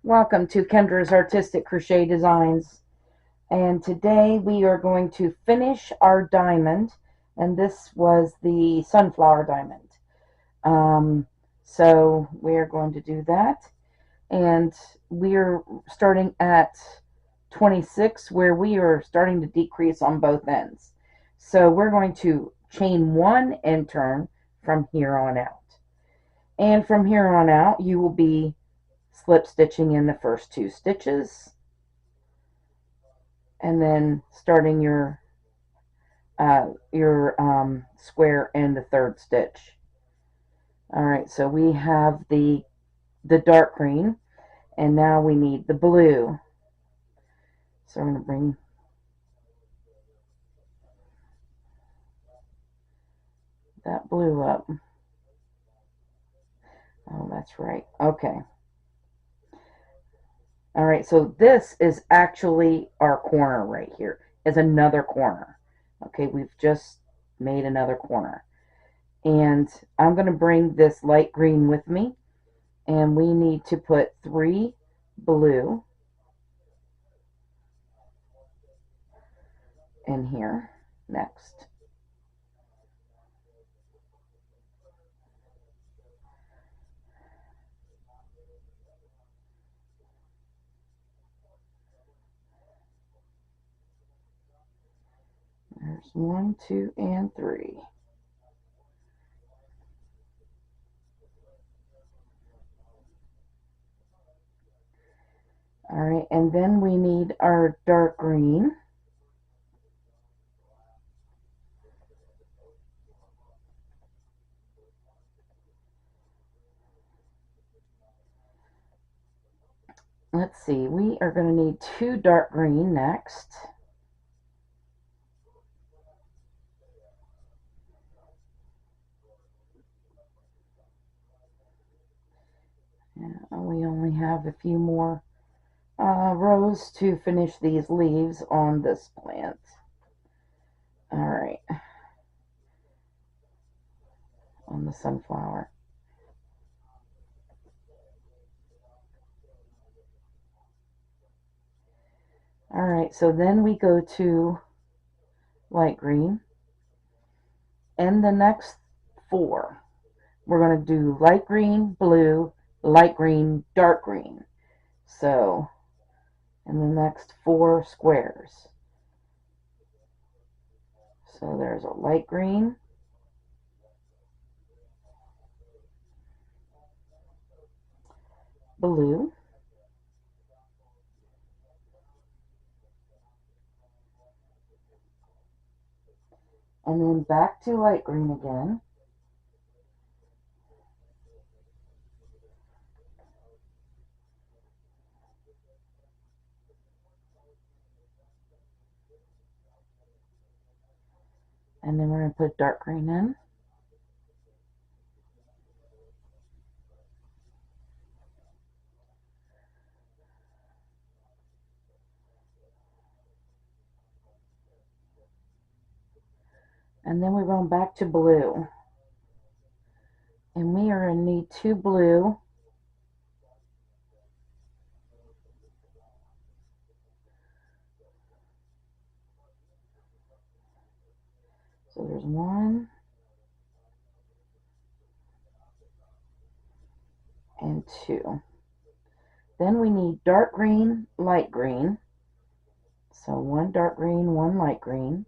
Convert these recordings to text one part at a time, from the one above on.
Welcome to Kendra's Artistic Crochet Designs, and today we are going to finish our diamond, and this was the sunflower diamond. Um, so we're going to do that, and we're starting at 26 where we are starting to decrease on both ends. So we're going to chain one and turn from here on out. And from here on out you will be slip stitching in the first two stitches and then starting your square in the third stitch. All right, so we have the dark green, and now we need the blue. So I'm going to bring that blue up. Oh, that's right. Okay. All right, so this is actually our corner right here. Is another corner. Okay, we've just made another corner. And I'm going to bring this light green with me, and we need to put 3 blue in here next. There's 1, 2, and 3. All right, and then we need our dark green. Let's see, we are going to need 2 dark green next. Yeah, we only have a few more rows to finish these leaves on this plant. All right, on the sunflower. All right, so then we go to light green, and the next 4 we're going to do light green, blue, light green, dark green. So in the next 4 squares. So there's a light green, blue, and then back to light green again. And then we're going to put dark green in. And then we're going back to blue. And we are going to need 2 blue. So there's 1 and 2. Then we need dark green, light green. So 1 dark green, 1 light green.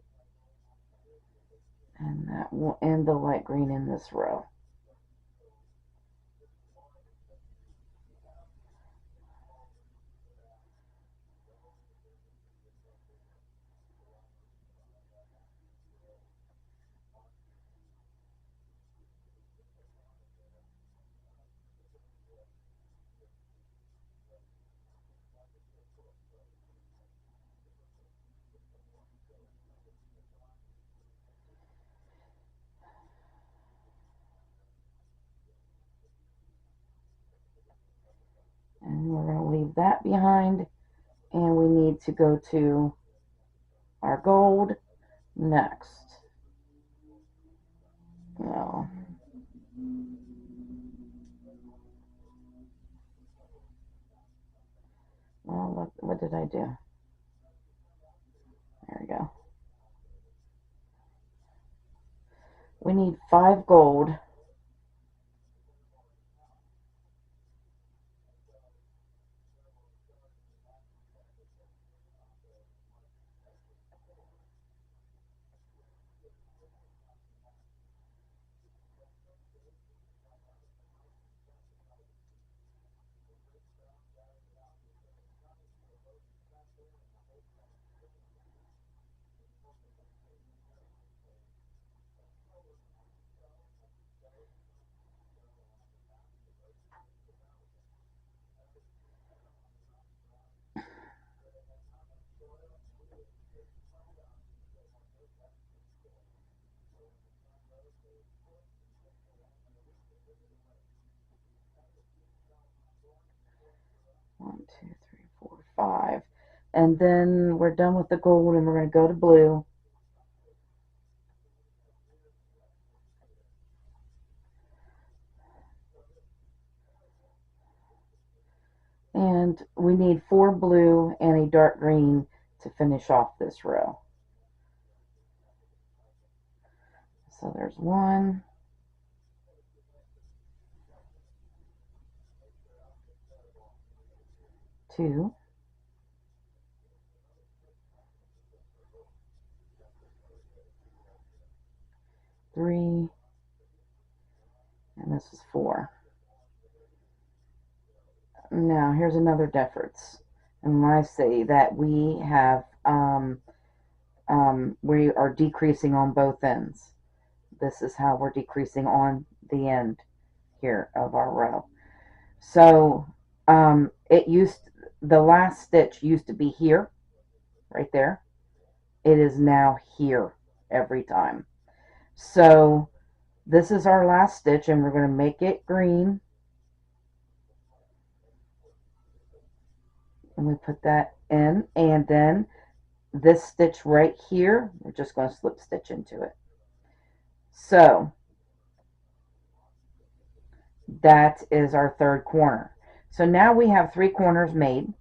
And that will end the light green in this row. And we're going to leave that behind, and we need to go to our gold next. No. What did I do? There we go. We need 5 gold. One, two, three, four, 5. And then we're done with the gold and we're going to go to blue. And we need 4 blue and a dark green to finish off this row. So there's 1, 2, 3, and this is 4. Now here's another difference. And when I say that we have we are decreasing on both ends. This is how we're decreasing on the end here of our row. So the last stitch used to be here, right there. It is now here every time. So this is our last stitch and we're going to make it green. And we put that in, and then this stitch right here, we're just going to slip stitch into it. So that is our 3rd corner. So now we have 3 corners made,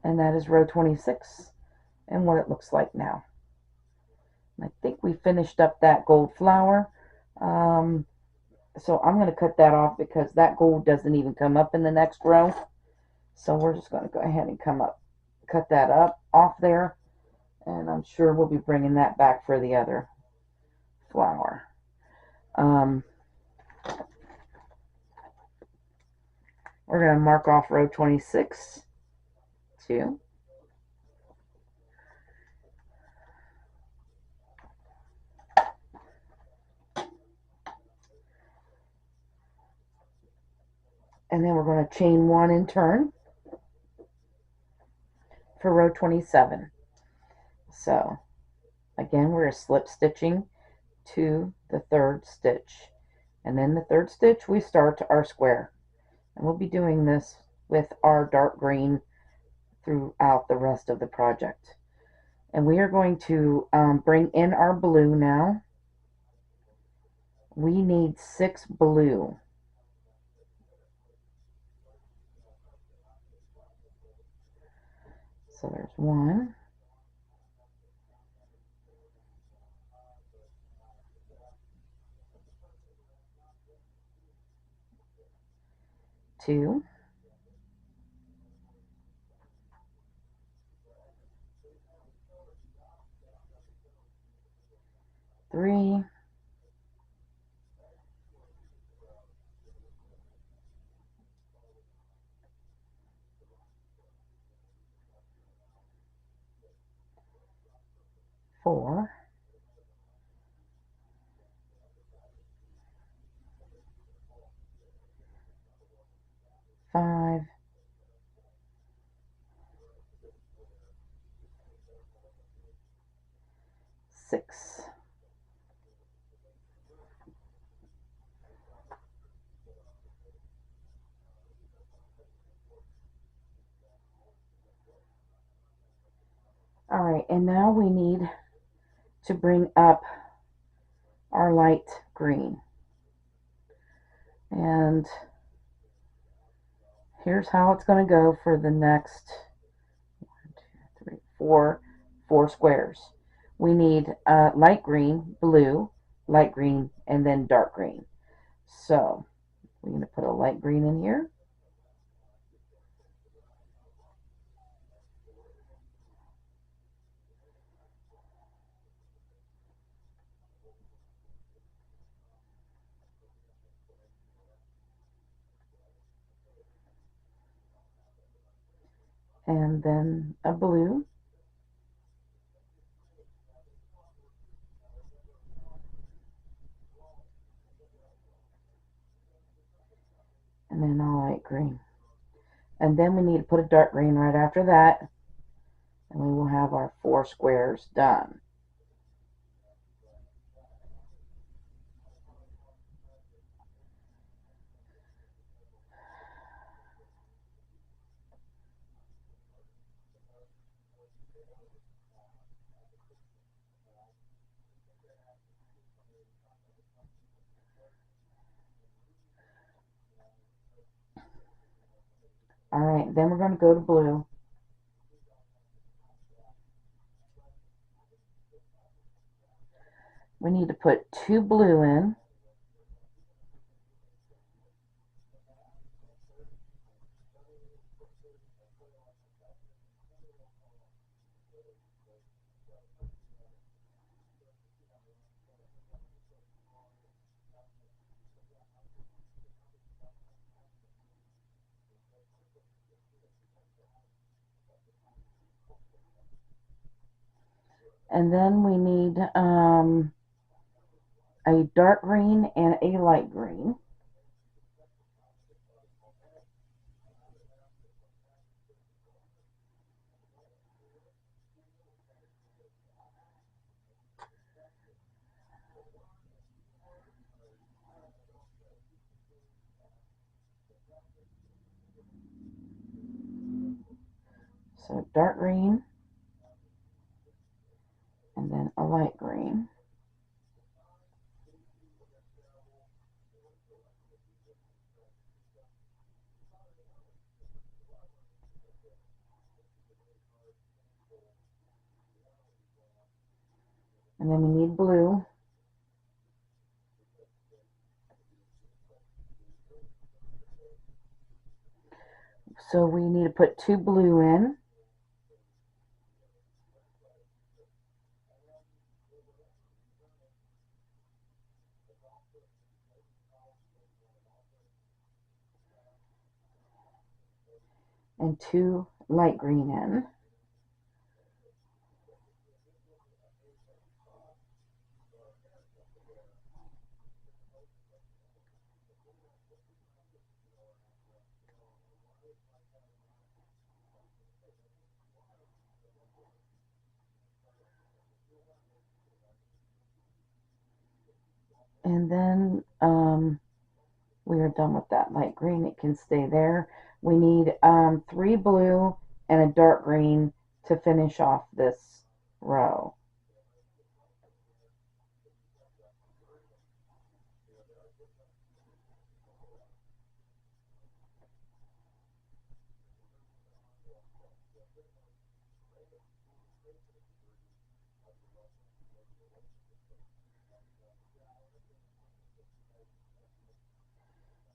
and that is row 26 and what it looks like now. I think we finished up that gold flower. So I'm going to cut that off because that gold doesn't even come up in the next row. So we're just going to go ahead and cut that up off there, and I'm sure we'll be bringing that back for the other flower. We're going to mark off row 26, 2, and then we're going to chain 1 and turn for row 27. So again, we're slip stitching to the 3rd stitch, and then the 3rd stitch we start our square, and we'll be doing this with our dark green throughout the rest of the project. And we are going to bring in our blue now. We need 6 blue. So there's 1, 2, 3, 4, 5, 6. All right, and now we need to bring up our light green. And Here's how it's going to go for the next 4 squares. We need light green, blue, light green, and then dark green. So we're going to put a light green in here. And then a blue. And then a light green. And then we need to put a dark green right after that. And we will have our 4 squares done. Alright, then we're going to go to blue. We need to put 2 blue in. And then we need a dark green and a light green. So dark green and then a light green. And then we need blue. So we need to put 2 blue in. And 2 light green in. And then we are done with that light green. It can stay there. We need 3 blue and a dark green to finish off this row.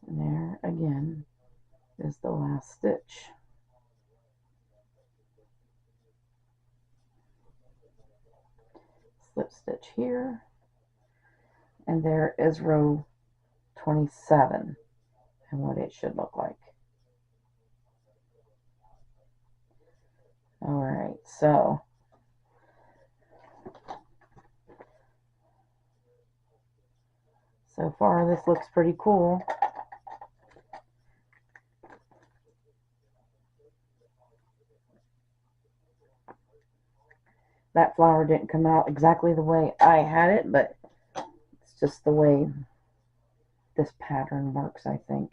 And there again is the last stitch. Slip stitch here, and there is row 27 and what it should look like. Alright, so far this looks pretty cool. That flower didn't come out exactly the way I had it, but it's just the way this pattern works, I think.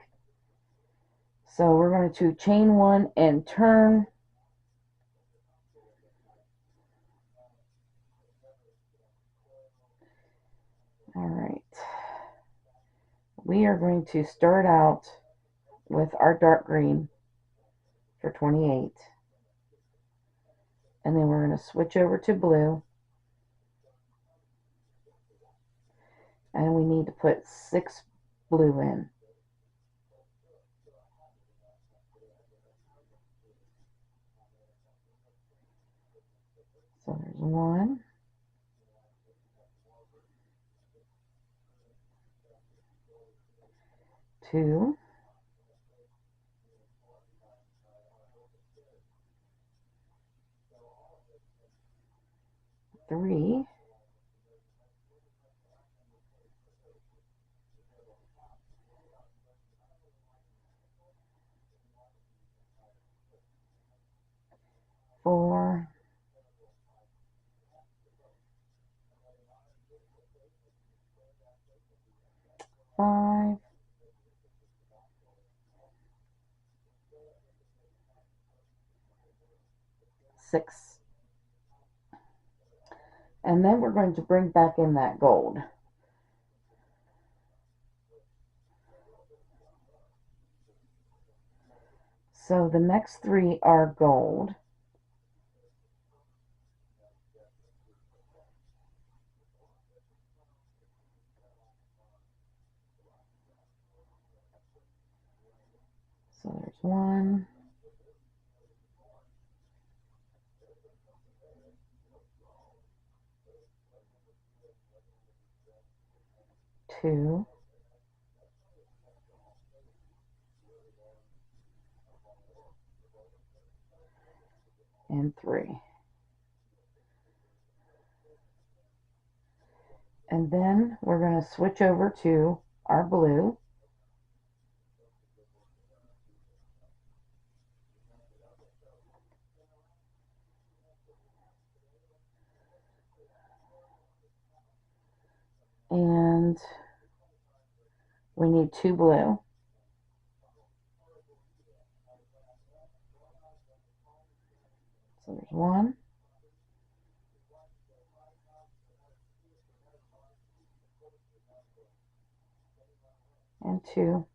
So we're going to chain 1 and turn. Alright. We are going to start out with our dark green for 28. And then we're going to switch over to blue. And we need to put 6 blue in. So there's 1, 2, 3, 4, 5, 6. And then we're going to bring back in that gold. So the next 3 are gold. So there's 1, 2, and 3. And then we're going to switch over to our blue. And we need 2 blue. So there's 1, and 2.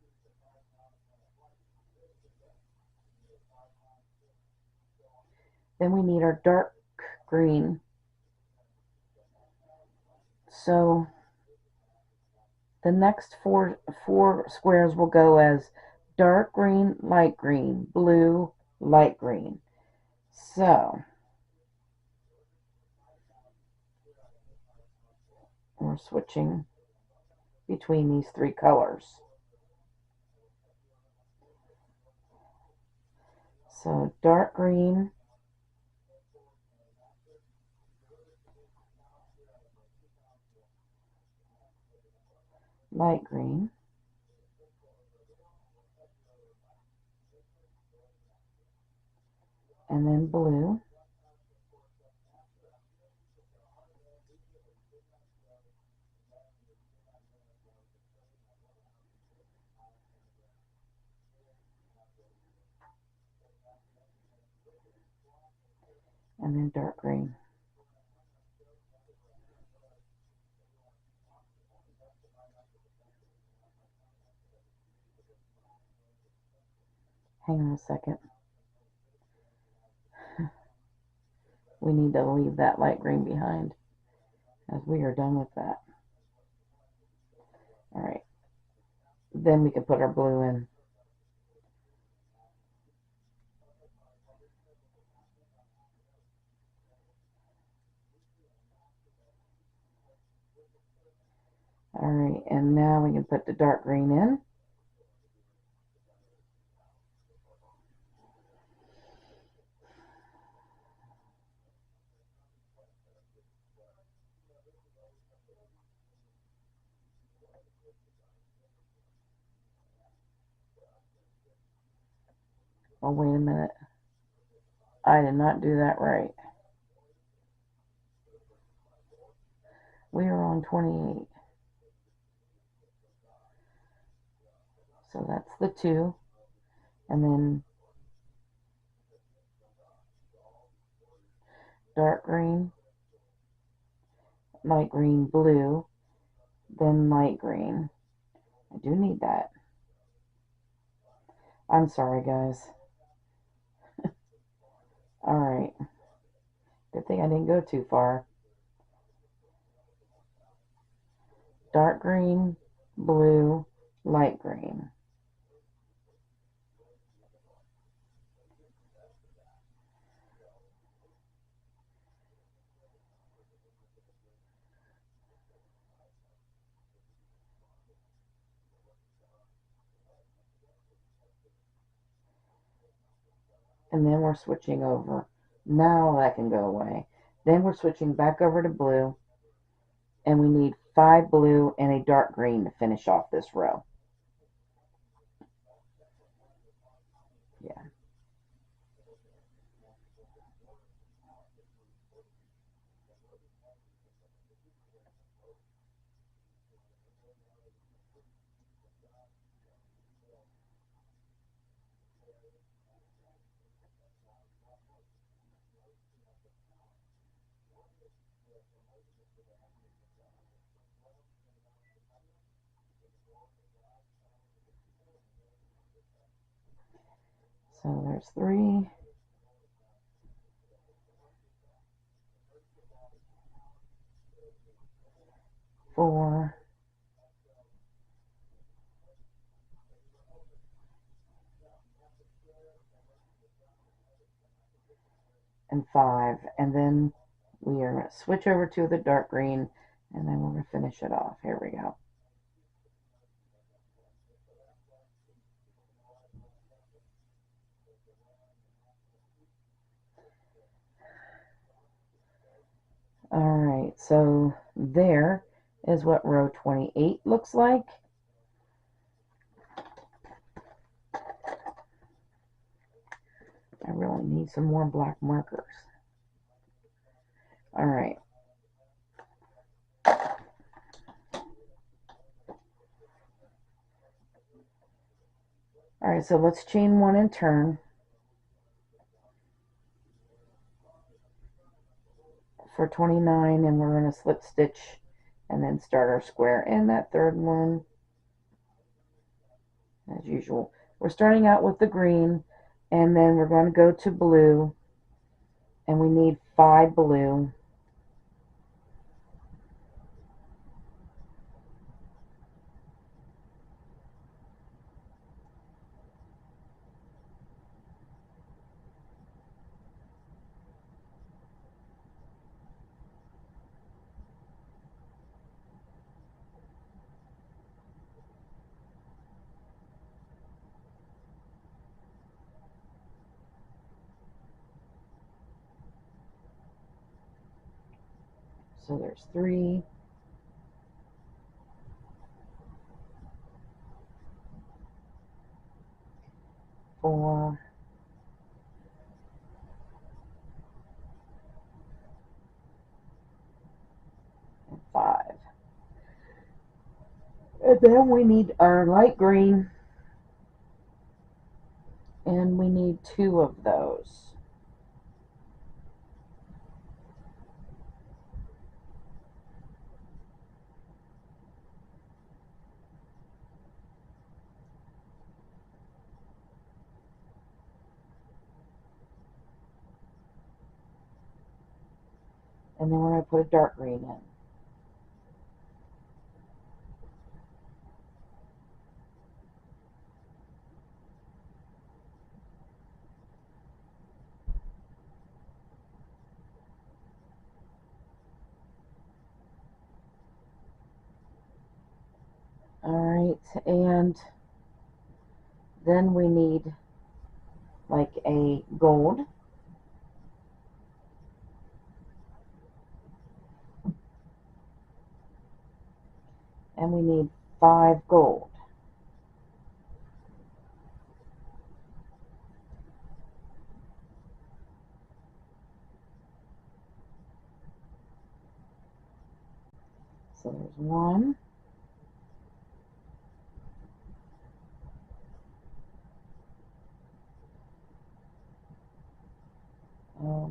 Then we need our dark green. So the next four squares will go as dark green, light green, blue, light green. So we're switching between these 3 colors. So dark green, light green, and then blue, and then dark green. Hang on a second. We need to leave that light green behind, as we are done with that. Alright, then we can put our blue in. Alright, and now we can put the dark green in. Oh, wait a minute. I did not do that right. We are on 28. So that's the 2. And then dark green, light green, blue, then light green. I do need that. I'm sorry, guys. Alright, good thing I didn't go too far. Dark green, blue, light green. And then we're switching over. Now that can go away. Then we're switching back over to blue, and we need 5 blue and a dark green to finish off this row. Yeah. So there's 3, 4, and 5. And then we are going to switch over to the dark green, and then we're going to finish it off. Here we go. Alright, so there is what row 28 looks like. I really need some more black markers. Alright. Alright, so let's chain 1 and turn for 29, and we're going to slip stitch and then start our square in that third one as usual. We're starting out with the green, and then we're going to go to blue, and we need 5 blue. So there's 3, 4, and 5. And then we need our light green, and we need 2 of those. And then we're going to put a dark green in. Alright, and then we need like a gold. And we need 5 gold. So there's 1.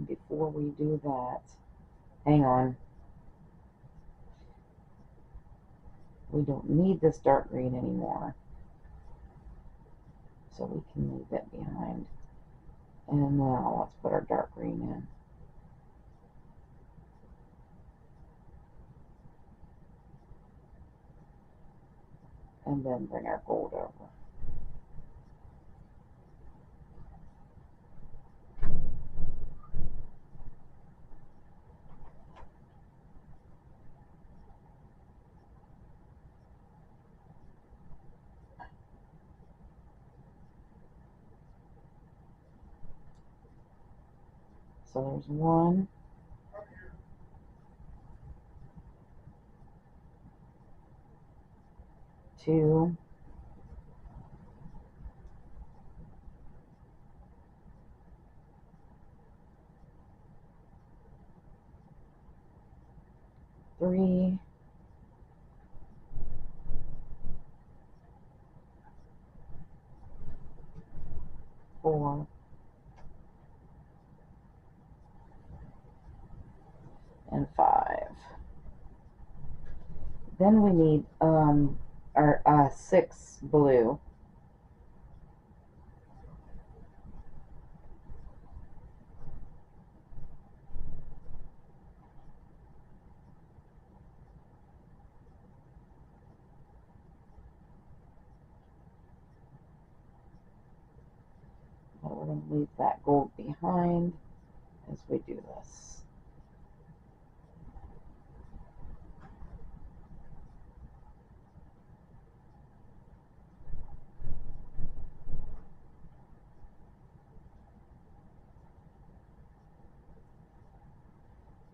Before we do that, hang on. We don't need this dark green anymore, so we can leave it behind. And now let's put our dark green in. And then bring our gold over. So there's 1, 2, 3, 4, and 5. Then we need our 6 blue. But we're going to leave that gold behind as we do this.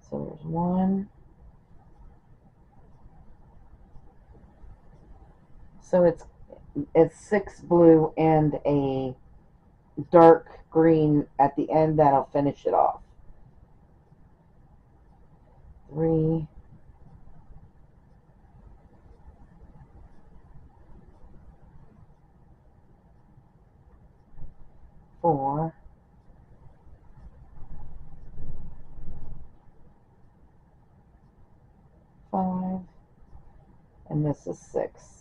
So there's 1. So it's 6 blue and a dark green at the end that'll finish it off. 3, 4, 5, and this is 6.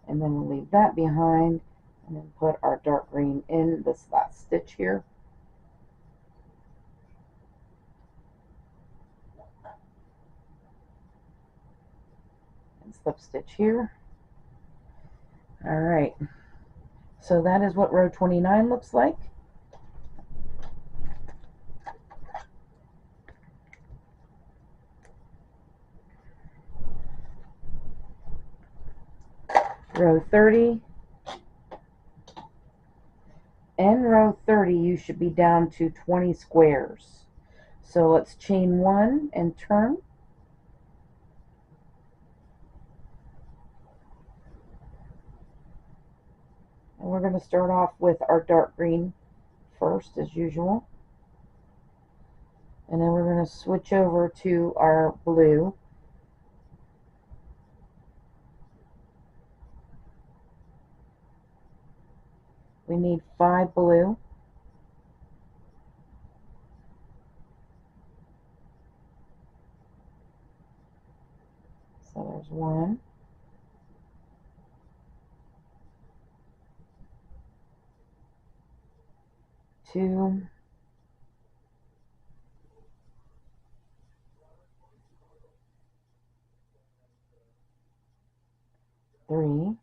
And then we'll leave that behind and then put our dark green in this last stitch here. And slip stitch here. Alright, so that is what row 29 looks like. Row 30. In row 30 you should be down to 20 squares. So let's chain 1 and turn. And we're going to start off with our dark green first as usual. And then we're going to switch over to our blue. We need 5 blue. So there's 1. 2. 3.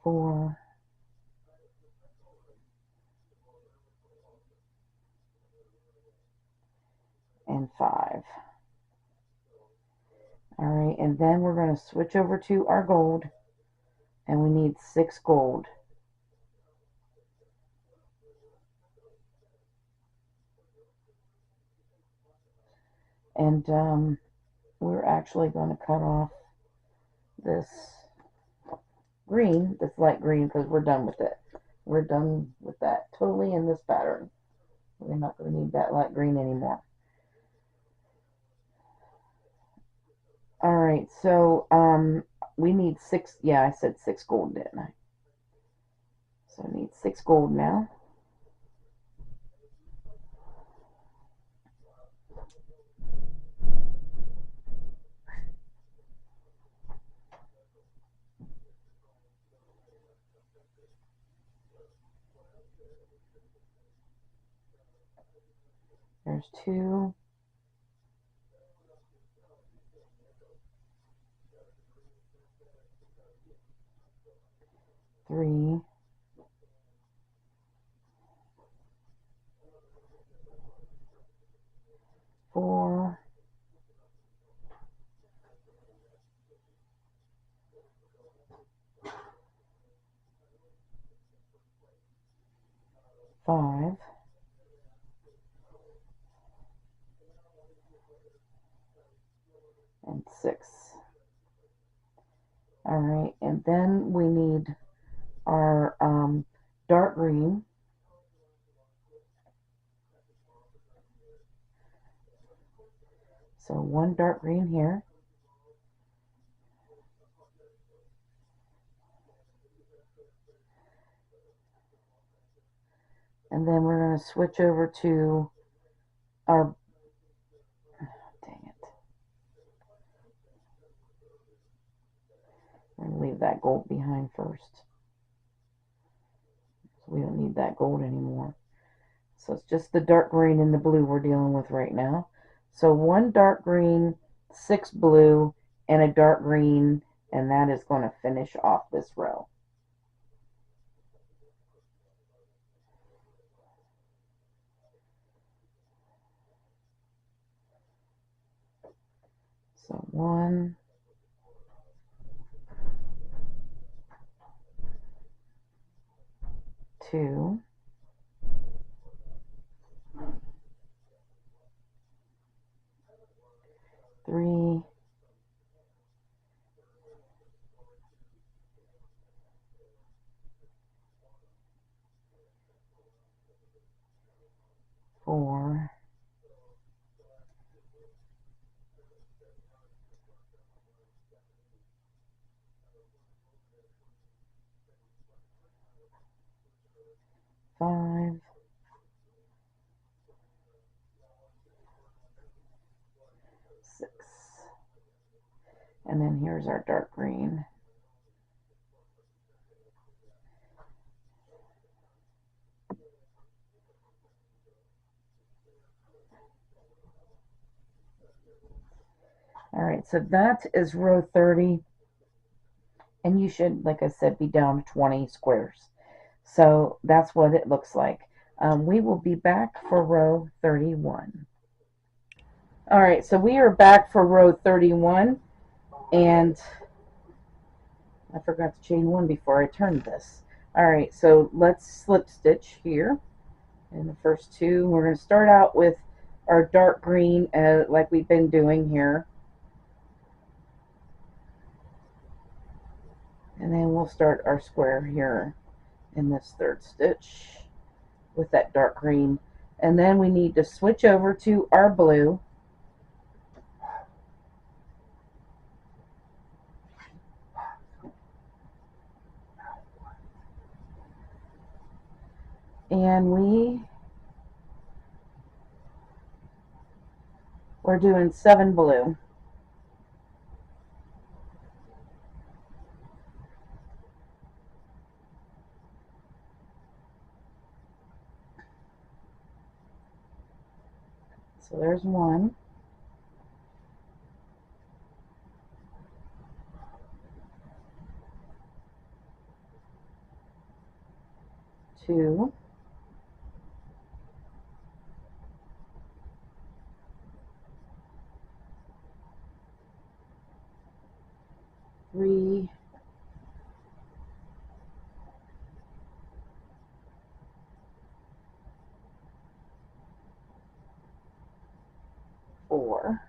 4. And 5. Alright, and then we're going to switch over to our gold, and we need 6 gold. And we're actually going to cut off this green, this light green, because we're done with it. We're done with that totally in this pattern. We're not going to need that light green anymore. Alright, so we need 6, yeah, I said 6 gold, didn't I? So I need 6 gold now. There's 2, 3, 4, 5, and 6. All right, and then we need our dark green. So 1 dark green here. And then we're going to switch over to our, dang it. I'm going to leave that gold behind first. So we don't need that gold anymore. So it's just the dark green and the blue we're dealing with right now. So 1 dark green, 6 blue, and a dark green, and that is going to finish off this row. So 1, 2, 3, 4, 5, 6. And then here's our dark green. All right, so that is row 30. And you should, like I said, be down 20 squares. So that's what it looks like. We will be back for row 31. All right, so we are back for row 31, and I forgot to chain 1 before I turned this. All right, so let's slip stitch here in the first 2. We're going to start out with our dark green, like we've been doing here. And then we'll start our square here in this 3rd stitch with that dark green. And then we need to switch over to our blue. And we're doing 7 blue. So there's 1. 2. 3. 4.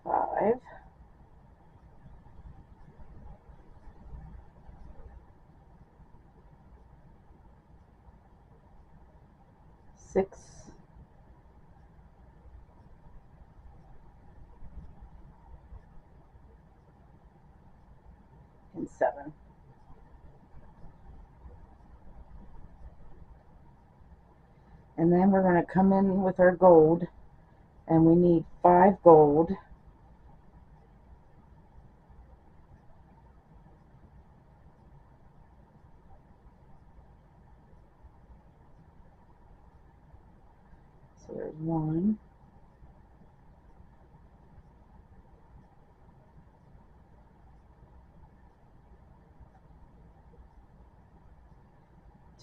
5. 6. And 7. And then we're going to come in with our gold and we need 5 gold. So there's 1,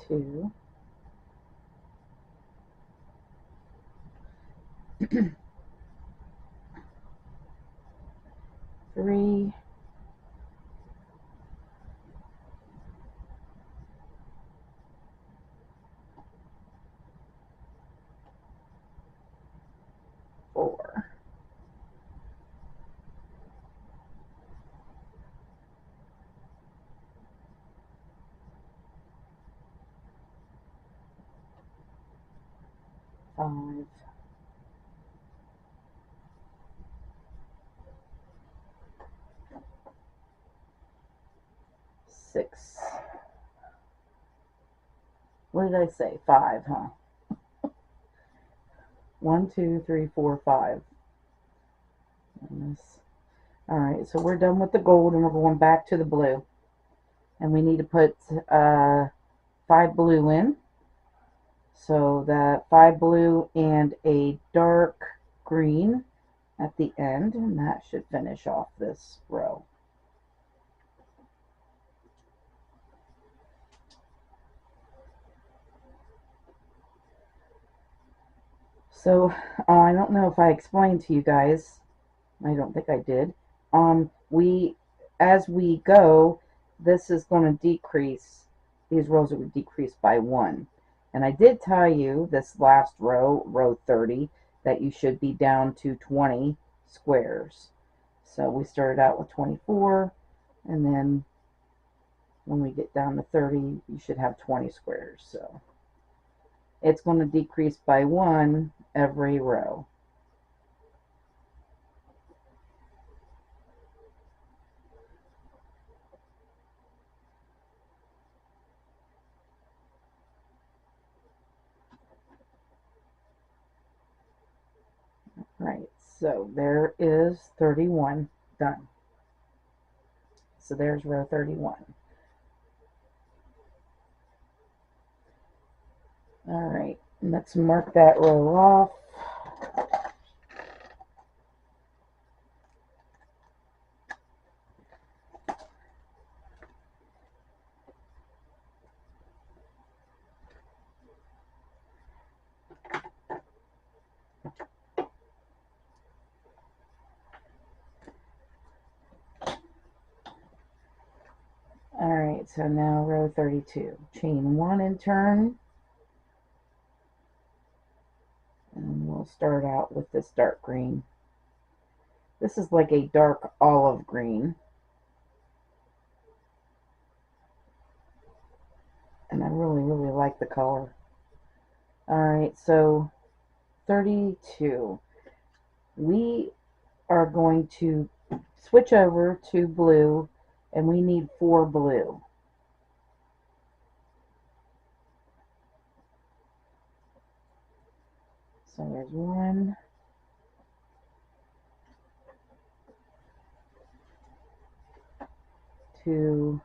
2, 3, 4. 5, 6. What did I say? 5, huh? 1, 2, 3, 4, 5. Alright, so we're done with the gold and we're going back to the blue. And we need to put 5 blue in. So that 5 blue and a dark green at the end, and that should finish off this row. So I don't know if I explained to you guys. I don't think I did. As we go, this is going to decrease. These rows are going to decrease by 1. And I did tell you this last row, row 30, that you should be down to 20 squares. So we started out with 24, and then when we get down to 30, you should have 20 squares. So it's going to decrease by 1 every row. Right, so there is 31 done. So there's row 31. All right, let's mark that row off. All right, so now row 32. Chain 1 and turn. And we'll start out with this dark green. This is like a dark olive green. And I really, really like the color. All right, so 32. We are going to switch over to blue, and we need 4 blue. So there's 1, 2,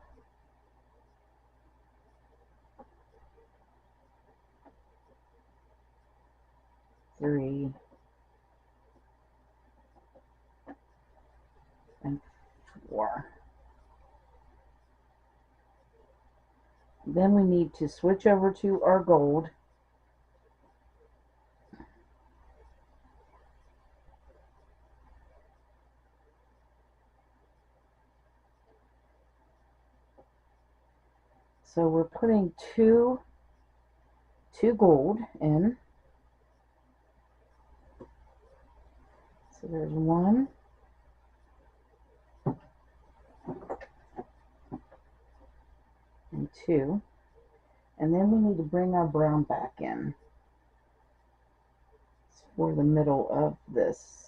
3, and 4. Then we need to switch over to our gold. So we're putting two gold in. So there's 1, and 2. And then we need to bring our brown back in. It's for the middle of this.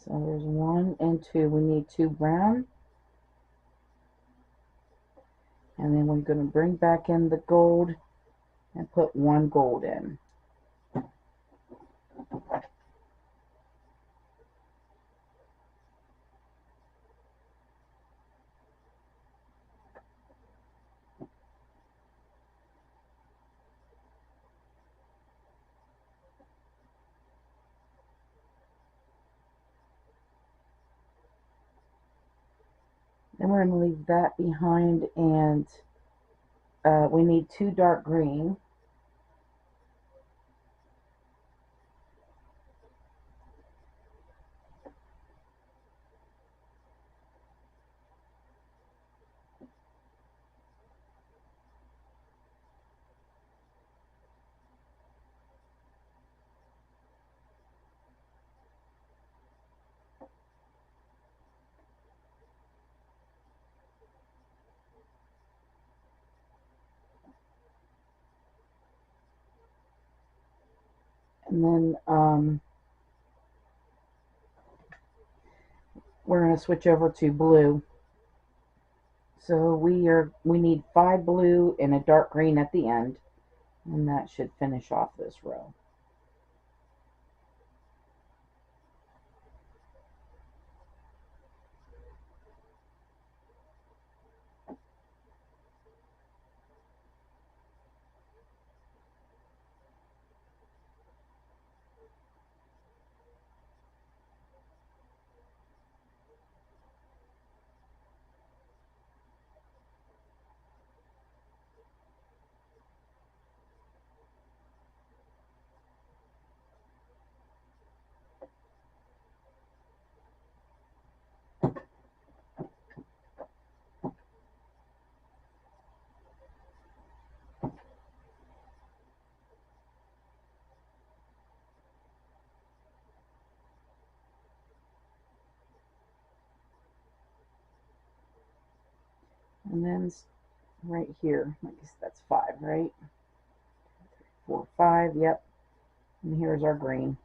So there's 1 and 2. We need 2 brown. And then we're going to bring back in the gold and put 1 gold in. Then we're going to leave that behind, and we need 2 dark green. And then we're going to switch over to blue. So we need 5 blue and a dark green at the end, and that should finish off this row. And then right here, I guess that's 5, right? 4, 5, yep. And here's our green.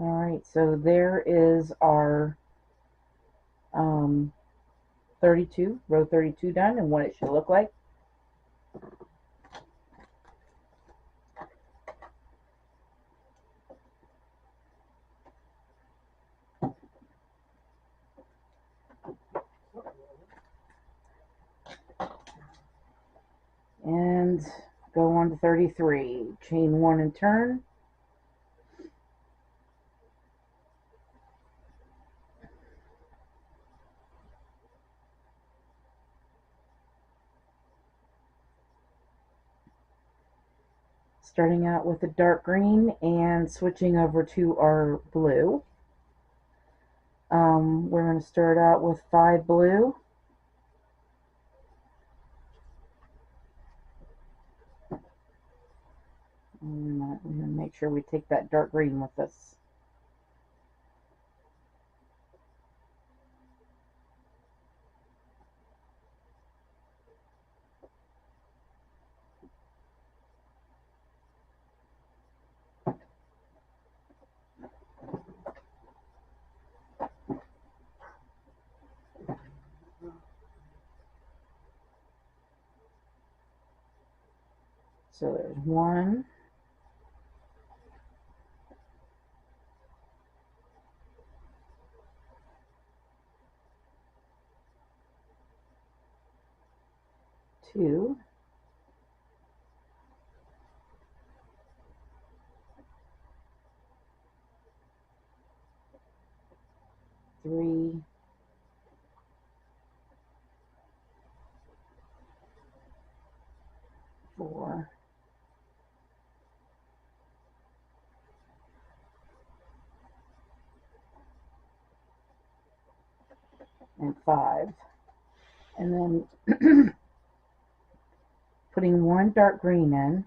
Alright, so there is our 32, row 32 done, and what it should look like. And go on to 33. Chain 1 and turn. Starting out with a dark green and switching over to our blue. We're going to start out with 5 blue. We're going to make sure we take that dark green with us. So there's 1, 2, 3, 4, and 5. And then putting 1 dark green in.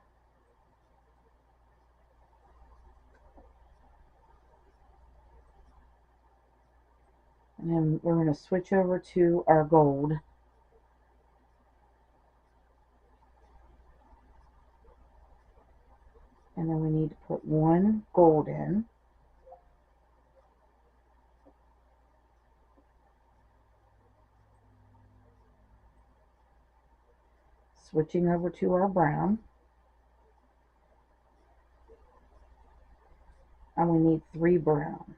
And then we're going to switch over to our gold. And then we need to put one gold in. Switching over to our brown. And we need 3 brown.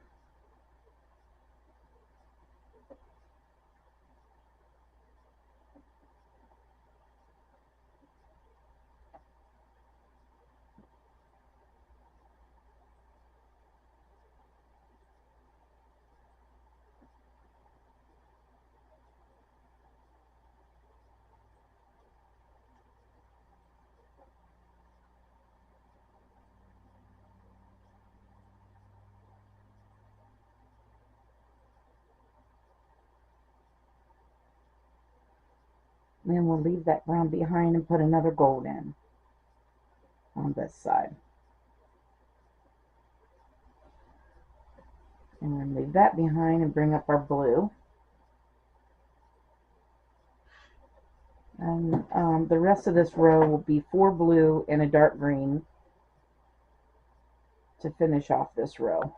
And then we'll leave that brown behind and put another gold in on this side. And then leave that behind and bring up our blue. And the rest of this row will be 4 blue and a dark green to finish off this row.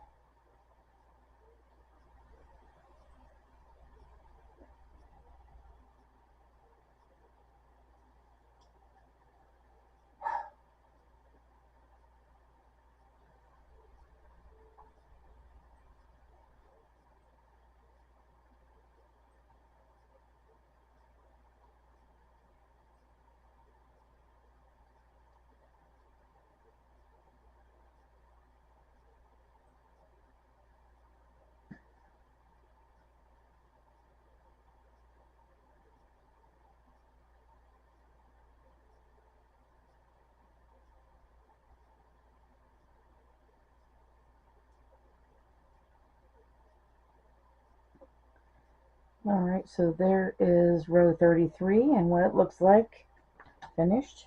Alright, so there is row 33 and what it looks like finished.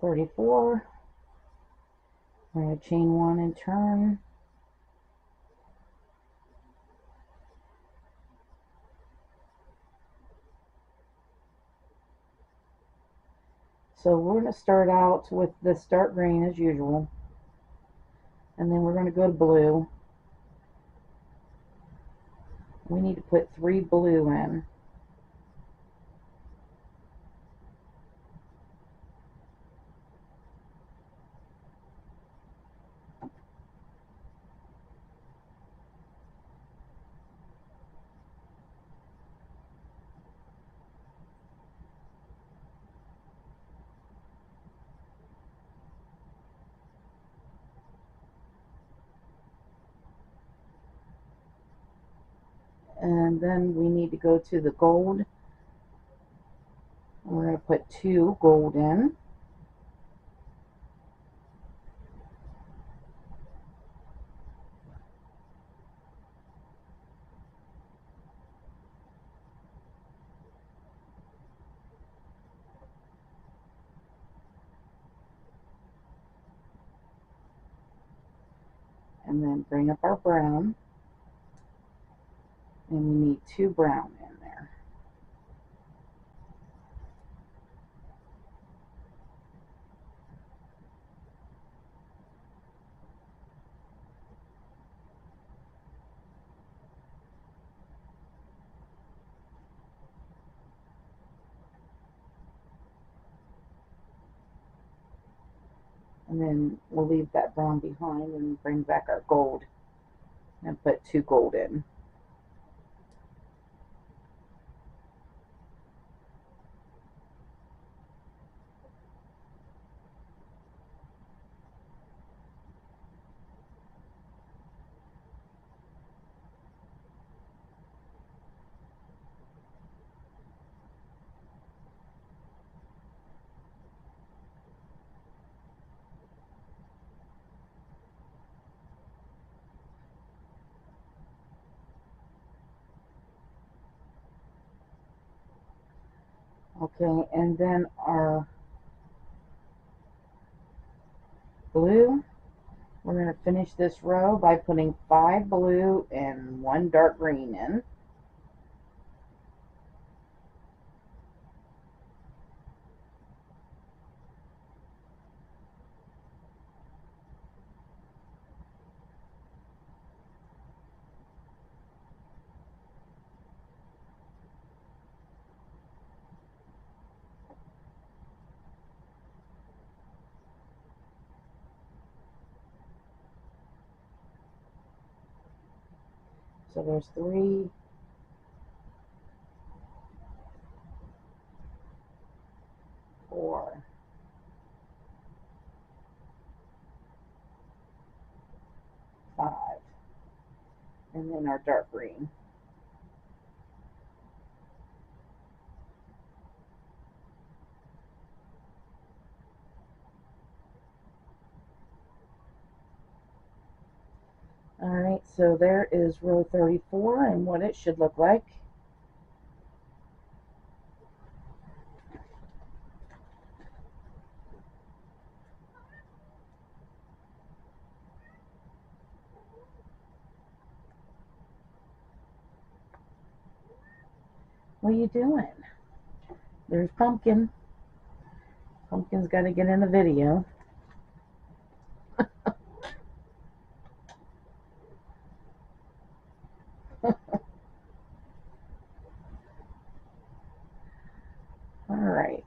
"34, we're going to chain 1 and turn. So we're going to start out with this dark green as usual, and then we're going to go to blue. We need to put 3 blue in. And then we need to go to the gold. We're going to put 2 gold in. And then bring up our brown. And we need 2 brown in there. And then we'll leave that brown behind and bring back our gold and put 2 gold in. Okay, and then our blue. We're going to finish this row by putting 5 blue and 1 dark green in. So there's 3, 4, 5, and then our dark green. Alright, so there is row 34 and what it should look like. What are you doing? There's Pumpkin. Pumpkin's got to get in the video. Alright.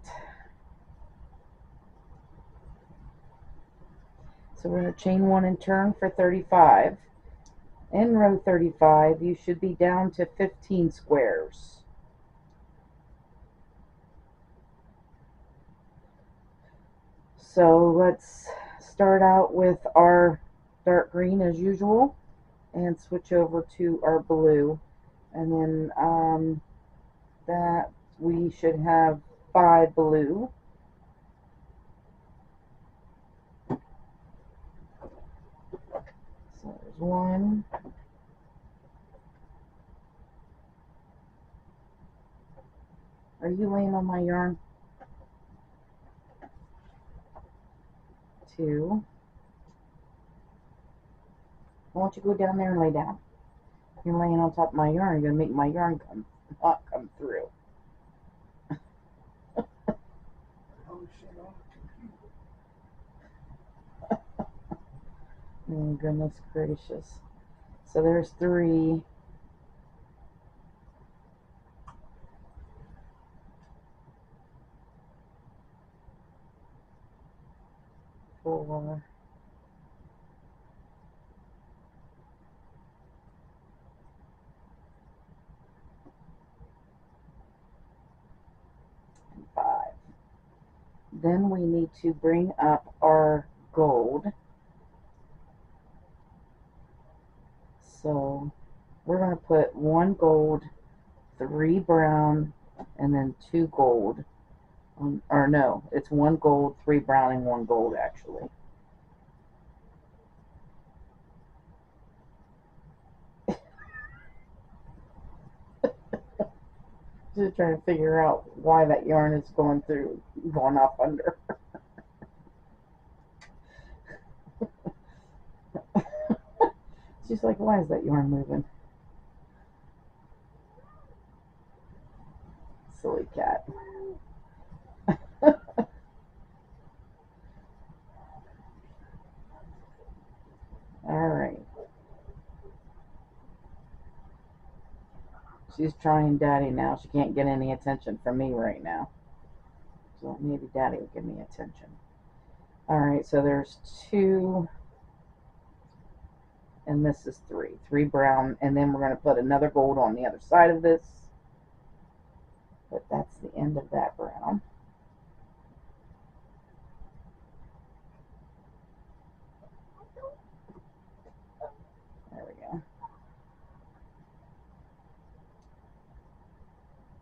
So we're going to chain 1 and turn for 35. In row 35, you should be down to 15 squares. So let's start out with our dark green as usual and switch over to our blue. And then that we should have 5 blue. So there's 1. Are you laying on my yarn? 2. Why don't you go down there and lay down? You're laying on top of my yarn. You're going to make my yarn not come through. Oh, goodness gracious. So there's 3. 4. And 5. Then we need to bring up our gold. So we're going to put 1 gold, 3 brown, and then 2 gold. Or no, it's 1 gold, 3 brown, and 1 gold actually. Just trying to figure out why that yarn is going off under. She's like, why is that yarn moving? Silly cat. Alright. She's trying Daddy now. She can't get any attention from me right now. So maybe Daddy will give me attention. Alright, so there's 2, and this is 3. 3 brown, and then we're going to put another gold on the other side of this. But that's the end of that brown. There we go.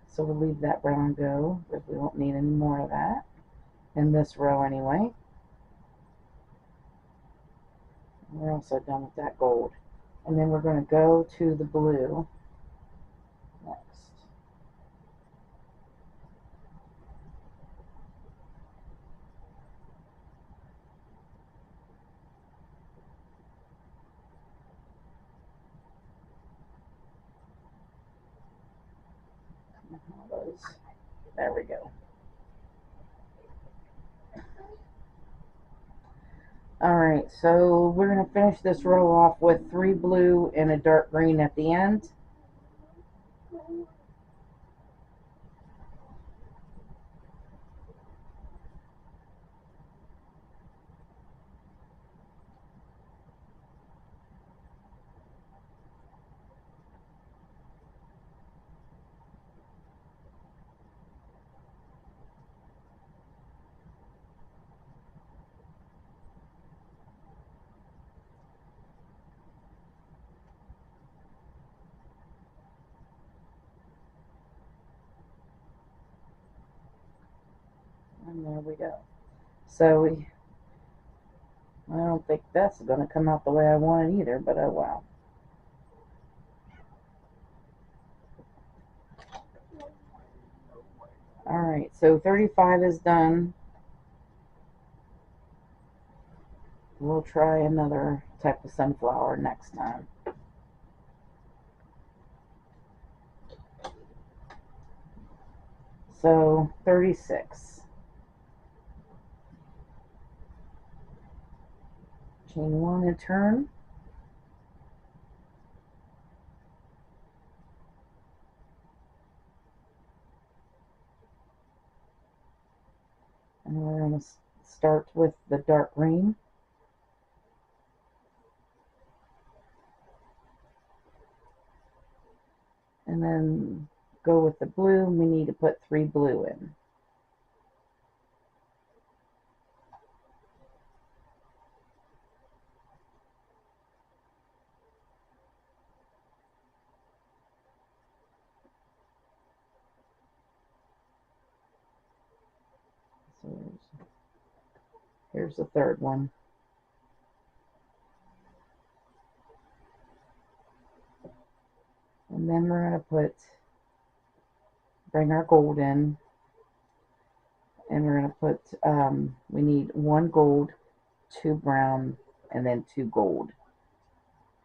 So we'll leave that brown go, because we won't need any more of that in this row anyway. We're also done with that gold. And then we're going to go to the blue next. There we go. Alright, so we're going to finish this row off with 3 blue and a dark green at the end. And there we go. So I don't think that's going to come out the way I want it either, but oh well. Alright, so 35 is done. We'll try another type of sunflower next time. So 36. Chain 1 and turn. And we're going to start with the dark green. And then go with the blue. We need to put 3 blue in. So here's the third one. And then we're going to bring our gold in. And we're going to put, we need 1 gold, 2 brown, and then 2 gold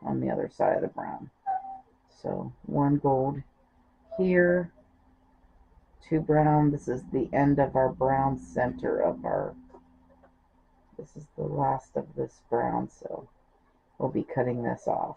on the other side of the brown. So 1 gold here, 2 brown. This is the end of our brown center of our, this is the last of this brown, so we'll be cutting this off.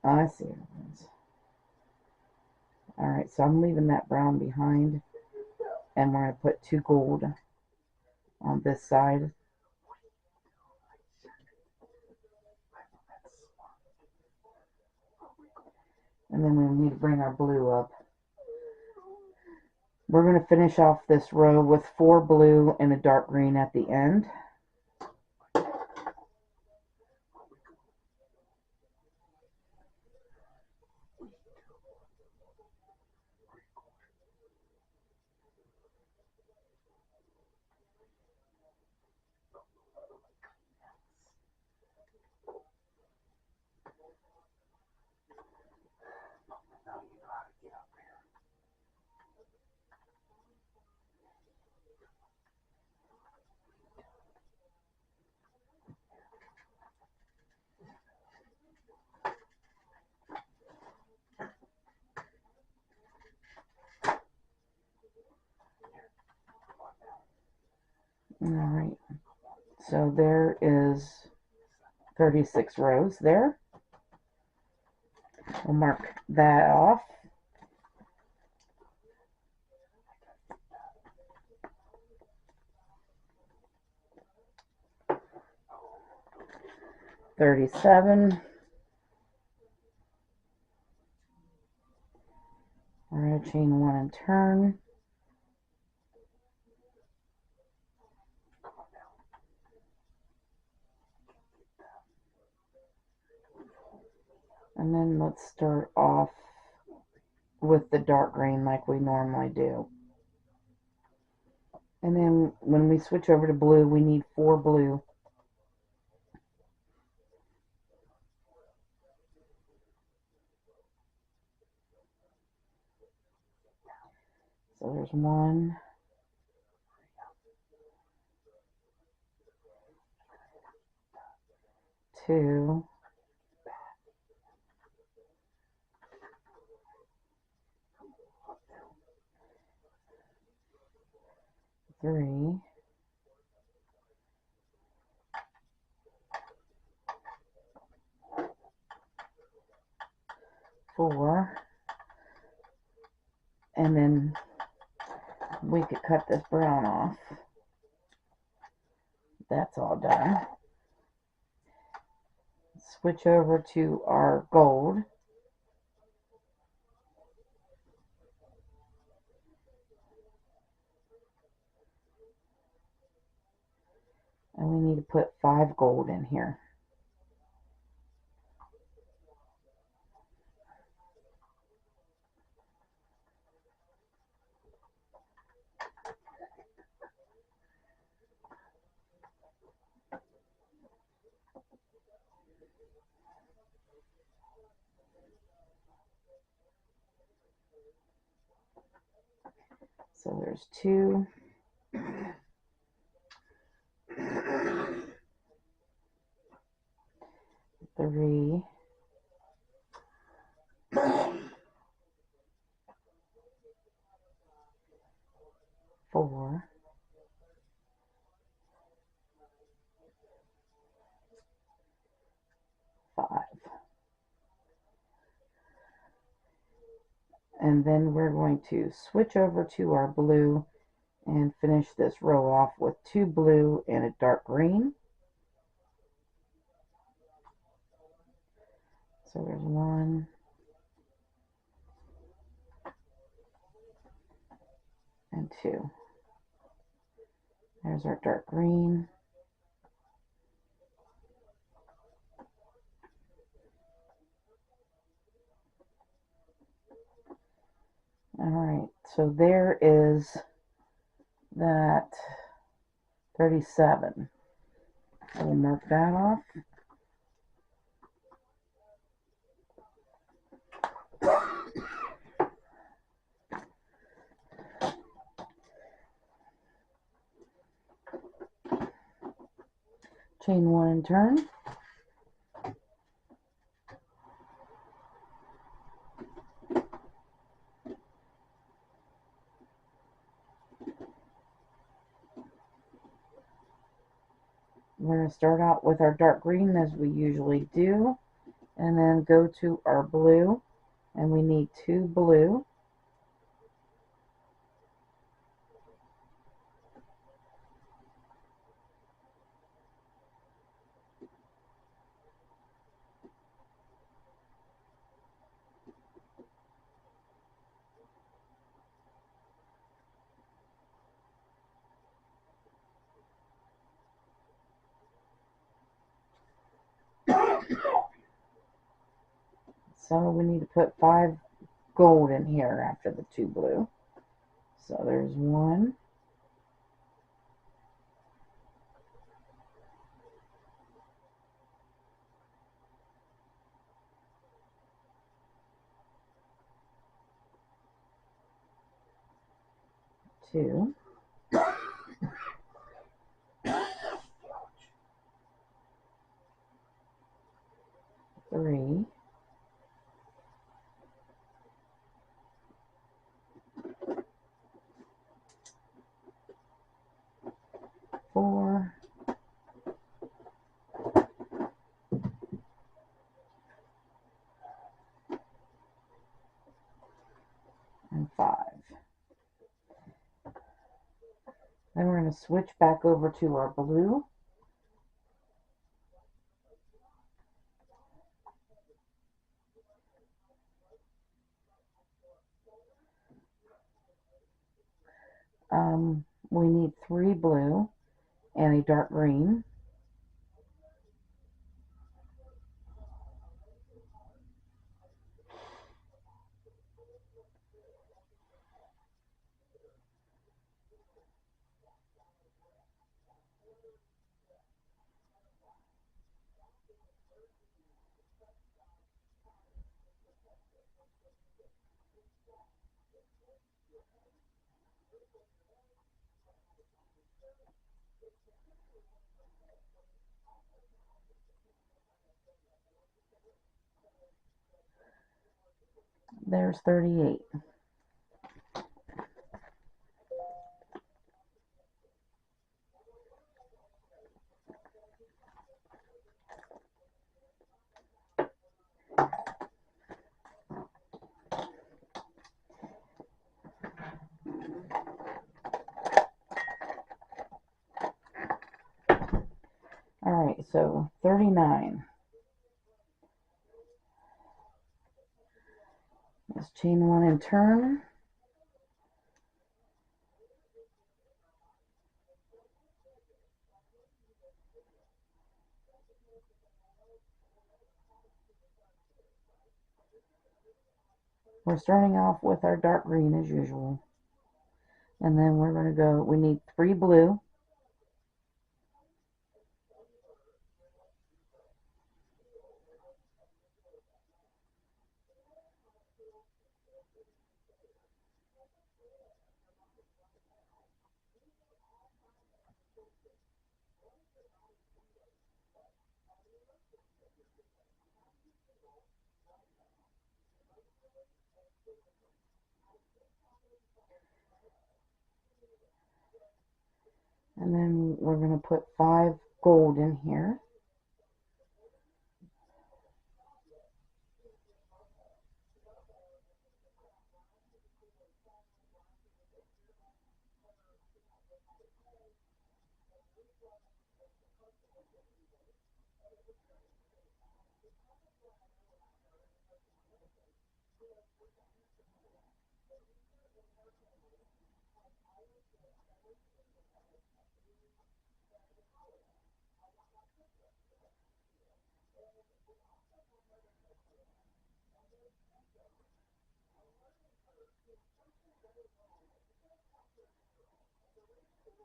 I see. Alright, so I'm leaving that brown behind, and we're going to put 2 gold on this side. And then we need to bring our blue up. We're going to finish off this row with 4 blue and a dark green at the end. Alright, so there is 36 rows there. We'll mark that off. $37. We're going to chain 1 and turn. And then let's start off with the dark green like we normally do. And then when we switch over to blue, we need 4 blue. So there's 1, 2, 3, 4, and then we could cut this brown off. That's all done. Switch over to our gold. And we need to put 5 gold in here. So there's 2, 3, 4, 5. And then we're going to switch over to our blue and finish this row off with 2 blue and a dark green. So there's 1, and 2. There's our dark green. Alright, so there is that 37. I will mark that off. Chain 1 and turn. We're going to start out with our dark green as we usually do, and then go to our blue, and we need 2 blue. So we need to put 5 gold in here after the 2 blue. So there's 1, 2, 3, 4, and 5. Then we're going to switch back over to our blue. We need 3 blue and a dark green. There's 38. Alright, so 39. Let's chain one and turn. We're starting off with our dark green as usual. And then we're going to go, we need 3 blue. And then we're going to put 5 gold in here.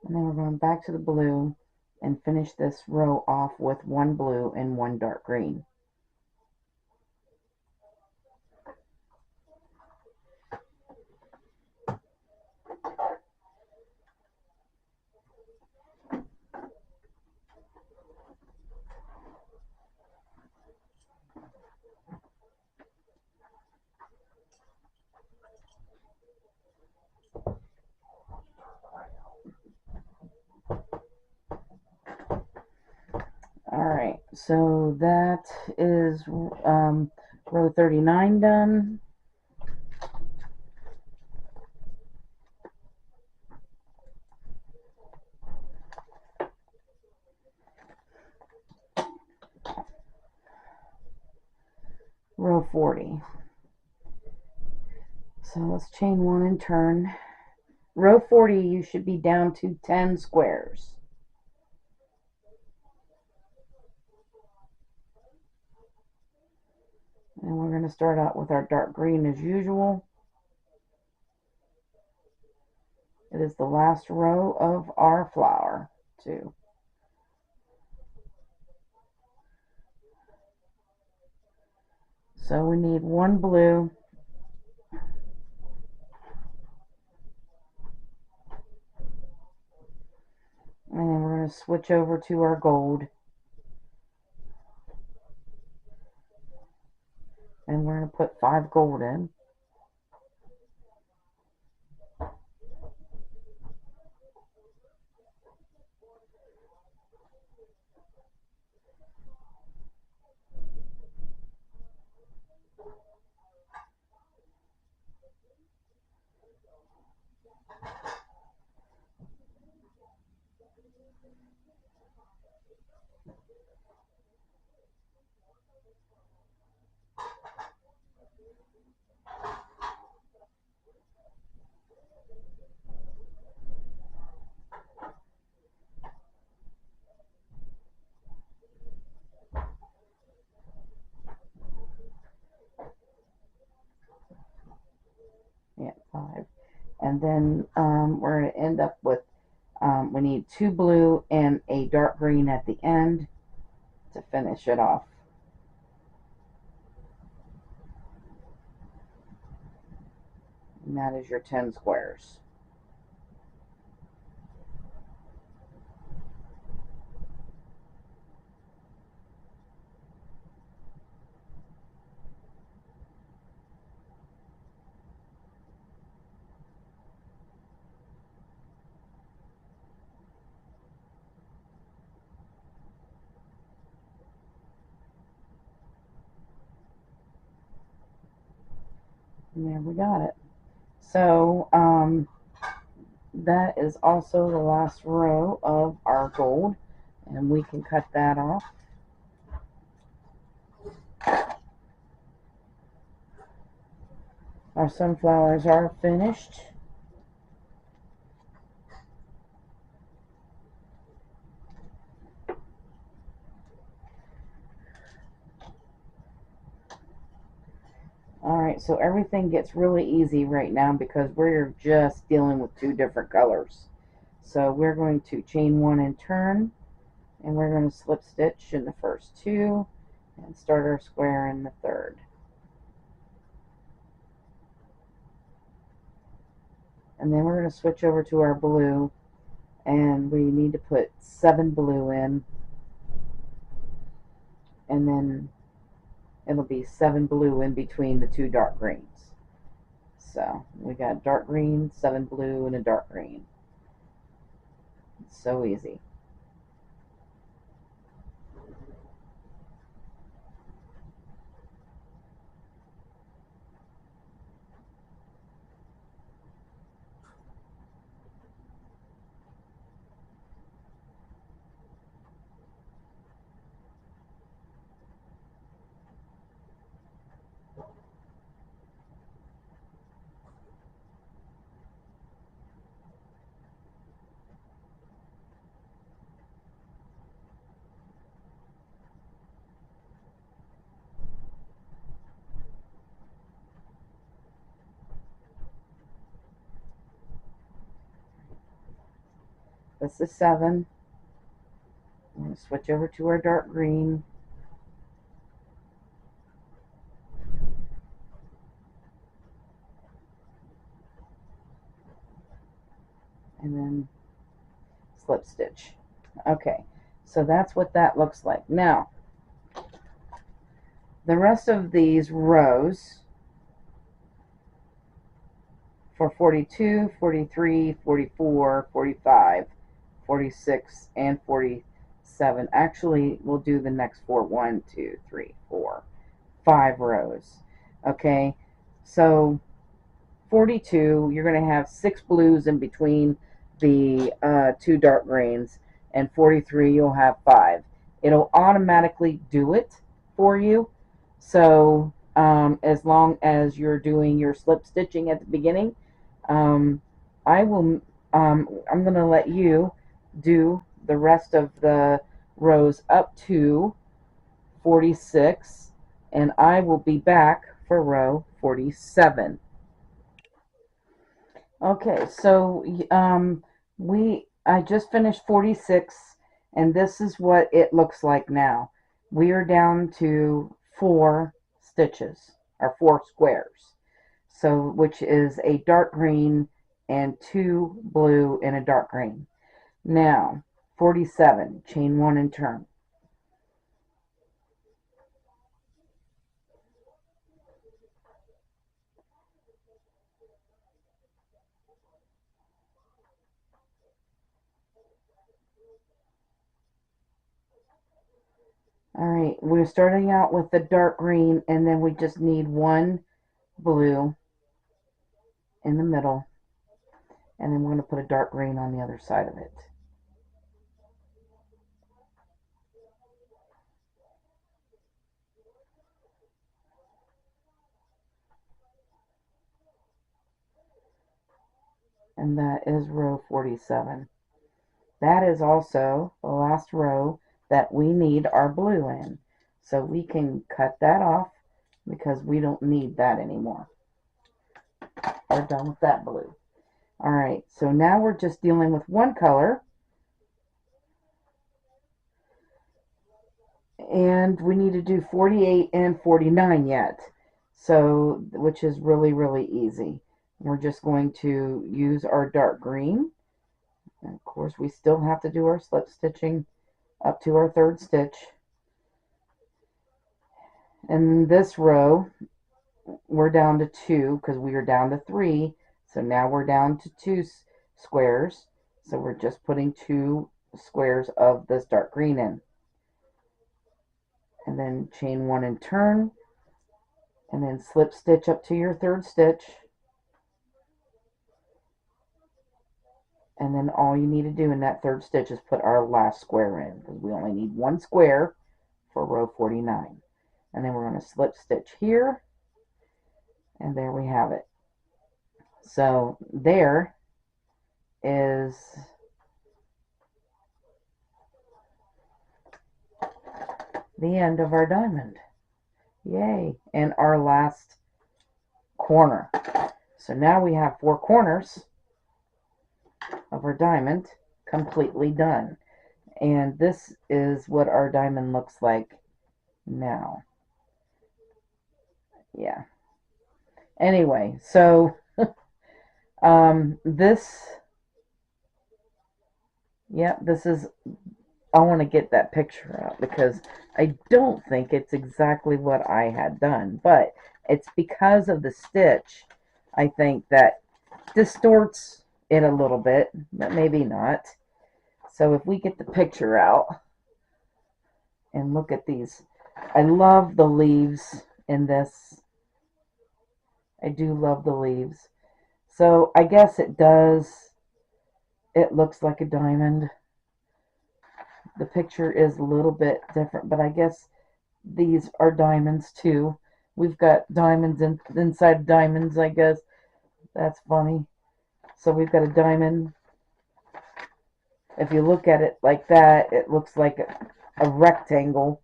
And then we're going back to the blue and finish this row off with 1 blue and 1 dark green. Alright, so that is row 39 done. Row 40. So let's chain 1 and turn. Row 40, you should be down to 10 squares. And we're going to start out with our dark green as usual. It is the last row of our flower, too. So we need 1 blue. And then we're going to switch over to our gold. And we're going to put 5 gold in. Yeah, 5. And then we're going to end up with, we need 2 blue and a dark green at the end to finish it off. And that is your 10 squares. And there we got it. So that is also the last row of our gold, and we can cut that off. Our sunflowers are finished. Alright, so everything gets really easy right now because we're just dealing with two different colors. So we're going to chain one and turn, and we're going to slip stitch in the first two and start our square in the third. And then we're going to switch over to our blue, and we need to put 7 blue in, and then it'll be 7 blue in between the two dark greens. So we got dark green, 7 blue, and a dark green. It's so easy. This is 7. I'm going to switch over to our dark green. And then slip stitch. Okay, so that's what that looks like. Now, the rest of these rows for 42, 43, 44, 45, 46, and 47. Actually, we'll do the next 4. 1, 2, 3, 4, 5 rows. Okay, so 42, you're going to have 6 blues in between the 2 dark greens, and 43, you'll have 5. It'll automatically do it for you. So as long as you're doing your slip stitching at the beginning, I will. I'm going to let you do the rest of the rows up to 46, and I will be back for row 47. Okay, so I just finished 46, and this is what it looks like now. We are down to 4 stitches, or 4 squares. So, which is a dark green and 2 blue and a dark green. Now, 47, chain 1 and turn. Alright, we're starting out with the dark green, and then we just need 1 blue in the middle, and then we're going to put a dark green on the other side of it. And that is row 47. That is also the last row that we need our blue in. So we can cut that off because we don't need that anymore. We're done with that blue. Alright, so now we're just dealing with one color. And we need to do 48 and 49 yet. So, which is really, really easy. We're just going to use our dark green. And of course, we still have to do our slip stitching up to our 3rd stitch. In this row, we're down to 2 because we were down to 3. So now we're down to 2 squares. So we're just putting 2 squares of this dark green in. And then chain 1 and turn. and then slip stitch up to your third stitch, and then all you need to do in that third stitch is put our last square in, because we only need one square for row 49. And then we're going to slip stitch here, and there we have it. So there is the end of our diamond. Yay. And our last corner. So now we have 4 corners of our diamond completely done. And this is what our diamond looks like now. Yeah. Anyway, so this is, I want to get that picture out because I don't think it's exactly what I had done, but it's because of the stitch, I think, that distorts it a little bit, but maybe not. So if we get the picture out and look at these, I love the leaves in this. I do love the leaves. So I guess it looks like a diamond. The picture is a little bit different, but I guess these are diamonds too. We've got diamonds inside diamonds, I guess. That's funny. So we've got a diamond. If you look at it like that, it looks like a rectangle.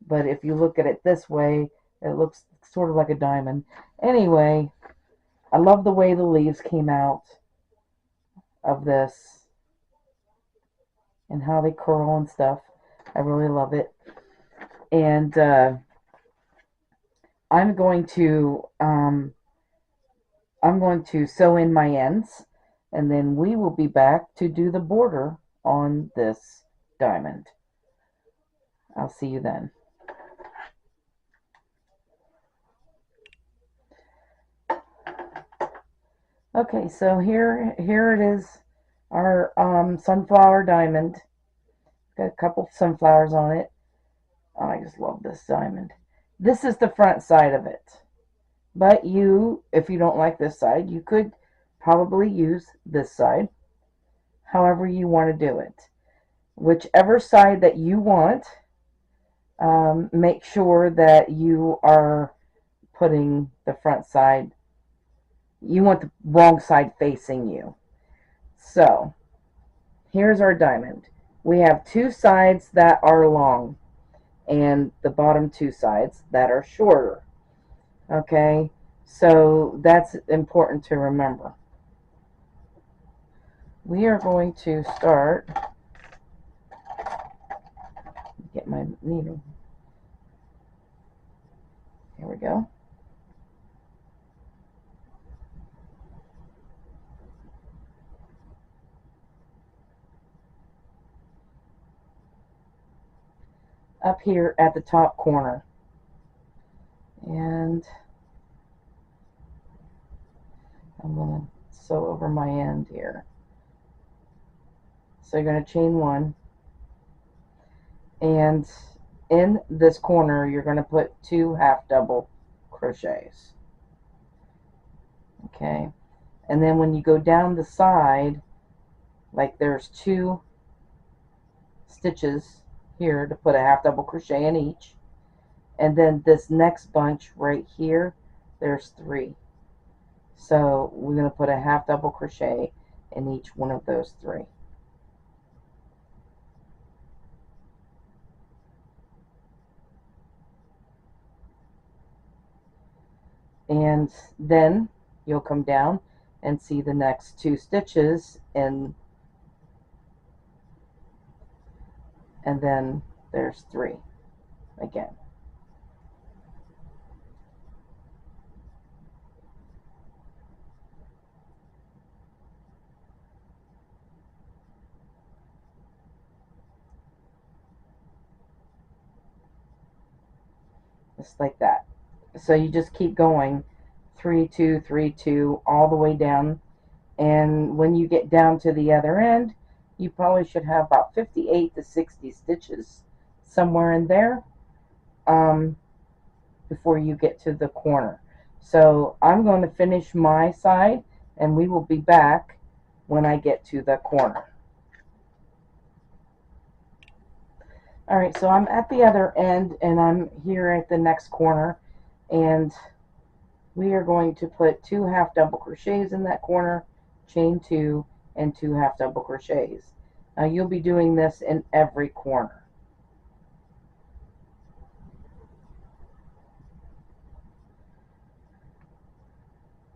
But if you look at it this way, it looks sort of like a diamond. Anyway, I love the way the leaves came out of this and how they curl and stuff. I really love it. And I'm going to sew in my ends, and then we will be back to do the border on this diamond. I'll see you then. Okay, so here it is, our sunflower diamond. Got a couple sunflowers on it. Oh, I just love this diamond. This is the front side of it. But if you don't like this side, you could probably use this side. However you want to do it. Whichever side that you want, make sure that you are putting the front side. You want the wrong side facing you. So, here's our diamond. We have 2 sides that are long and the bottom 2 sides that are shorter. Okay, so that's important to remember. We are going to start, get my needle. Here we go. Up here at the top corner. And I'm going to sew over my end here. So you're going to chain 1. And in this corner, you're going to put 2 half double crochets. Okay. And then when you go down the side, like there's 2 stitches here to put a half double crochet in each. And then this next bunch right here, there's 3. So we're going to put a half double crochet in each one of those 3. And then you'll come down and see the next 2 stitches, and then there's 3 again. Just like that. So you just keep going 3 2 3 2 all the way down, and when you get down to the other end, you probably should have about 58 to 60 stitches, somewhere in there. before you get to the corner. So I'm going to finish my side, and we will be back when I get to the corner. Alright, so I'm at the other end, and I'm here at the next corner, and we are going to put 2 half double crochets in that corner, chain 2, and 2 half double crochets. Now you'll be doing this in every corner.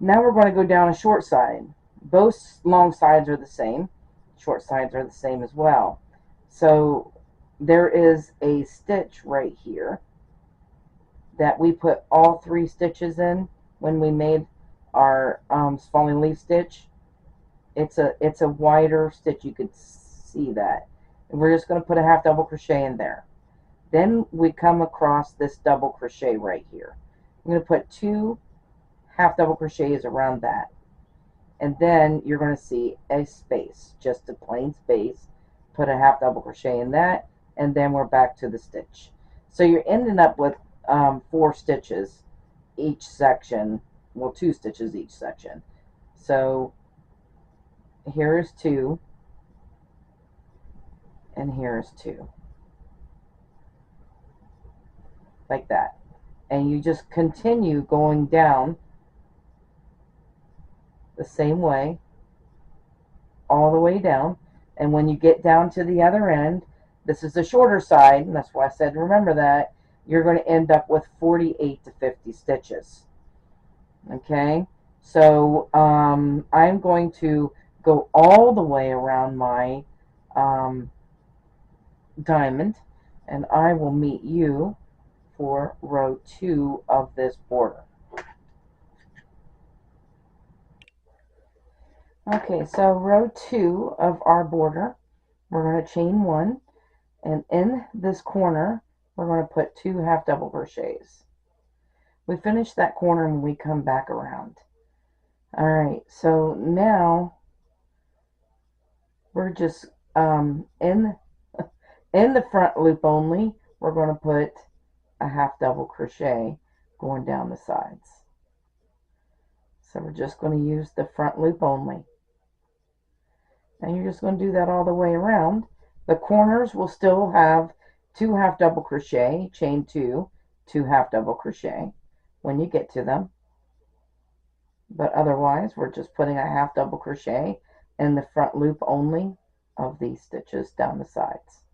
Now we're going to go down a short side. Both long sides are the same. Short sides are the same as well. So there is a stitch right here that we put all 3 stitches in when we made our falling leaf stitch. It's a wider stitch, you could see that. And we're just going to put a half double crochet in there. Then we come across this double crochet right here. I'm going to put 2 half double crochets around that, and then you're going to see a space, just a plain space. Put a half double crochet in that, and then we're back to the stitch. So you're ending up with 4 stitches each section, well, 2 stitches each section. So here is 2, and here is 2, like that. And you just continue going down the same way all the way down, and when you get down to the other end, this is the shorter side, and that's why I said remember that, you're going to end up with 48 to 50 stitches. Okay, so I'm going to go all the way around my diamond, and I will meet you for row 2 of this border. Okay, so row 2 of our border, we're going to chain 1, and in this corner we're going to put 2 half double crochets. We finish that corner when we come back around. Alright, so now we're just in the front loop only, we're going to put a half double crochet going down the sides. So we're just going to use the front loop only. And you're just going to do that all the way around. The corners will still have 2 half double crochet, chain 2, 2 half double crochet when you get to them. But otherwise, we're just putting a half double crochet in the front loop only of these stitches down the sides.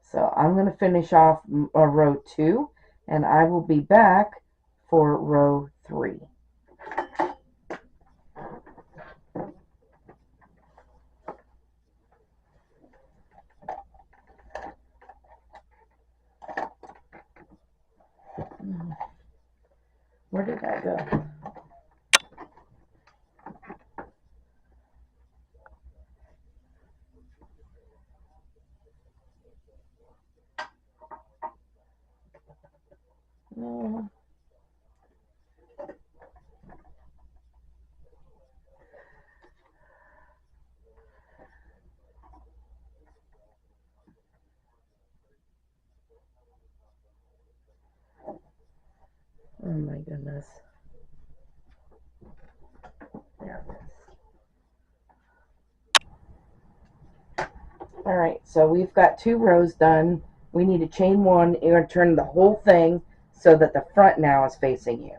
So I'm going to finish off row 2, and I will be back for row 3. Where did that go? No. Oh my goodness. There it is. Alright, so we've got 2 rows done. We need to chain 1. You're going to turn the whole thing so that the front now is facing you.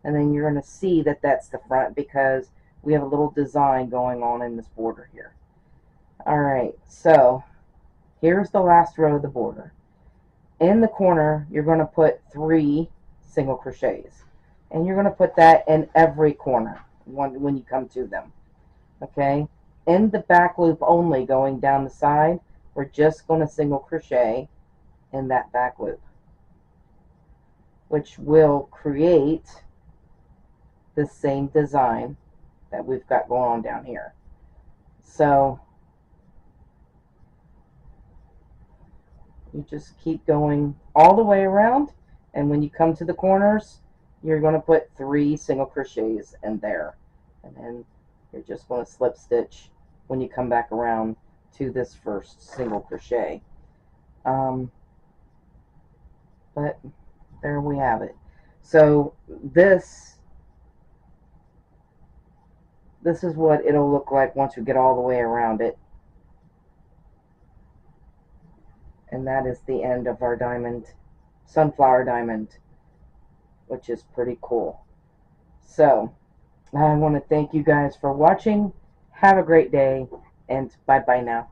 And then you're going to see that that's the front because we have a little design going on in this border here. Alright, so here's the last row of the border. In the corner, you're going to put 3 single crochets. And you're going to put that in every corner when you come to them. Okay? In the back loop only going down the side, we're just going to single crochet in that back loop, which will create the same design that we've got going on down here. So you just keep going all the way around, and when you come to the corners, you're going to put 3 single crochets in there, and then you're just going to slip stitch when you come back around to this first single crochet. But there we have it. So this is what it'll look like once we get all the way around it. And that is the end of our diamond, sunflower diamond, which is pretty cool. So I want to thank you guys for watching. Have a great day, and bye bye now.